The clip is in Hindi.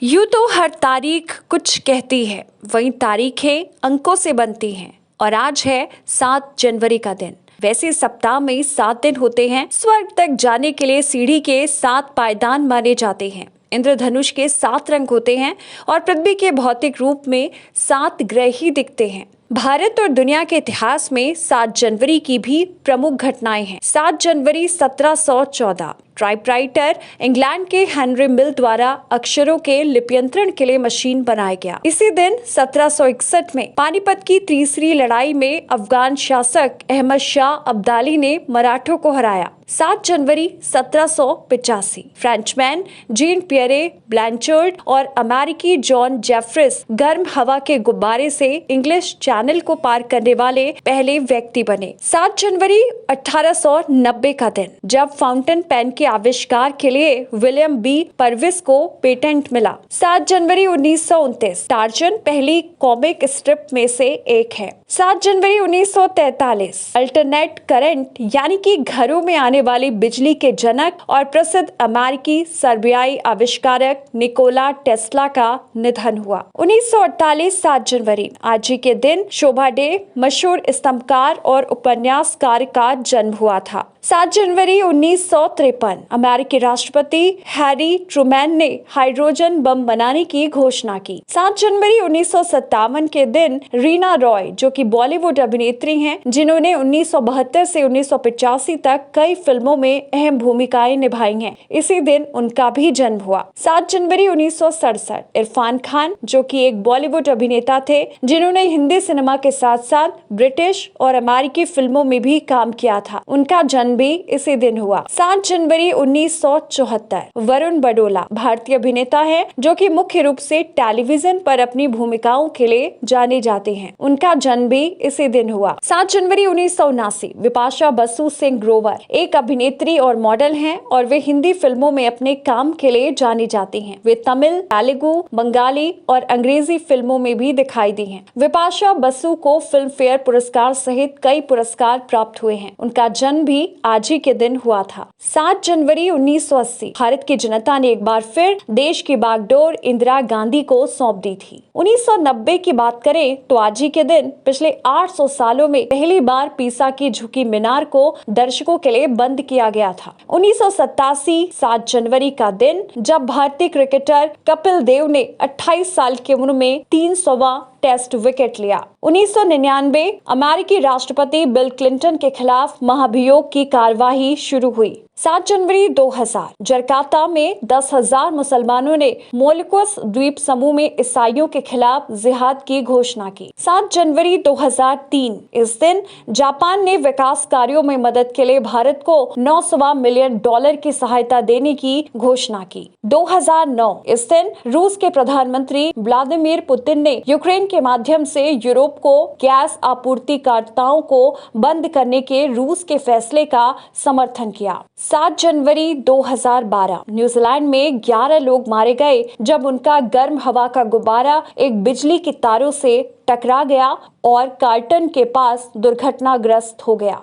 यूं तो हर तारीख कुछ कहती है, वहीं तारीखें अंकों से बनती हैं और आज है 7 जनवरी का दिन। वैसे सप्ताह में 7 दिन होते हैं। स्वर्ग तक जाने के लिए सीढ़ी के 7 पायदान माने जाते हैं। इंद्रधनुष के 7 रंग होते हैं और पृथ्वी के भौतिक रूप में 7 ग्रह ही दिखते हैं। भारत और दुनिया के इतिहास में 7 जनवरी की भी प्रमुख घटनाएं हैं। 7 जनवरी 1714 टाइपराइटर इंग्लैंड के हेनरी मिल द्वारा अक्षरों के लिप्यंतरण के लिए मशीन बनाया गया। इसी दिन 1761 में पानीपत की तीसरी लड़ाई में अफगान शासक अहमद शाह अब्दाली ने मराठों को हराया। 7 जनवरी 1785 फ्रेंचमैन जीन पियरे ब्लैंचार्ड और अमेरिकी जॉन जेफरिस गर्म हवा के गुब्बारे से इंग्लिश चैनल को पार करने वाले पहले व्यक्ति बने। 7 जनवरी 1890 का दिन, जब फाउंटेन पेन के आविष्कार के लिए विलियम बी परविस को पेटेंट मिला। 7 जनवरी 1929 टार्जन पहली कॉमिक स्ट्रिप में से एक है। 7 जनवरी 1943 अल्टरनेट करंट यानी कि घरों में आने वाली बिजली के जनक और प्रसिद्ध अमेरिकी सर्बियाई आविष्कारक निकोला टेस्ला का निधन हुआ। 1948 7 जनवरी आज ही के दिन शोभा डे मशहूर स्तंभकार और उपन्यासकार का जन्म हुआ था। 7 जनवरी 1953 अमेरिकी राष्ट्रपति हैरी ट्रूमैन ने हाइड्रोजन बम बनाने की घोषणा की। 7 जनवरी 1957 के दिन रीना रॉय, जो कि बॉलीवुड अभिनेत्री हैं, जिन्होंने 1972 से 1985 तक कई फिल्मों में अहम भूमिकाएं निभाई हैं, इसी दिन उनका भी जन्म हुआ। 7 जनवरी 1967 इरफान खान, जो कि एक बॉलीवुड अभिनेता थे, जिन्होंने हिंदी सिनेमा के साथ साथ ब्रिटिश और अमेरिकी फिल्मों में भी काम किया था, उनका जन्म भी इसी दिन हुआ। 7 जनवरी 1974 वरुण बडोला भारतीय अभिनेता हैं, जो कि मुख्य रूप से टेलीविजन पर अपनी भूमिकाओं के लिए जाने जाते हैं, उनका जन्म भी इसी दिन हुआ। 7 जनवरी 1979 विपाशा बसु सिंह ग्रोवर एक अभिनेत्री और मॉडल हैं और वे हिंदी फिल्मों में अपने काम के लिए जानी जाती हैं। वे तमिल, तेलुगु, बंगाली और अंग्रेजी फिल्मों में भी दिखाई दी हैं। विपाशा बसु को फिल्म फेयर पुरस्कार सहित कई पुरस्कार प्राप्त हुए हैं। उनका जन्म भी आज ही के दिन हुआ था। 7 जनवरी 1980 भारत की जनता ने एक बार फिर देश की बागडोर इंदिरा गांधी को सौंप दी थी। 1990 की बात करें तो आज ही के दिन पिछले 800 सालों में पहली बार पीसा की झुकी मीनार को दर्शकों के लिए बंद किया गया था। 1987 7 जनवरी का दिन, जब भारतीय क्रिकेटर कपिल देव ने 28 साल की उम्र में 300वां टेस्ट विकेट लिया। 1999 अमेरिकी राष्ट्रपति बिल क्लिंटन के खिलाफ महाभियोग की कार्यवाही शुरू हुई। 7 जनवरी 2000 जकार्ता में 10,000 मुसलमानों ने मोलुकस द्वीप समूह में ईसाइयों के खिलाफ जिहाद की घोषणा की। 7 जनवरी 2003 इस दिन जापान ने विकास कार्यों में मदद के लिए भारत को $900 मिलियन की सहायता देने की घोषणा की। 2009 इस दिन रूस के प्रधानमंत्री व्लादिमीर पुतिन ने यूक्रेन के माध्यम से यूरोप को गैस आपूर्तिकर्ताओं को बंद करने के रूस के फैसले का समर्थन किया। 7 जनवरी 2012 न्यूजीलैंड में 11 लोग मारे गए जब उनका गर्म हवा का गुब्बारा एक बिजली की तारों से टकरा गया और कार्टन के पास दुर्घटनाग्रस्त हो गया।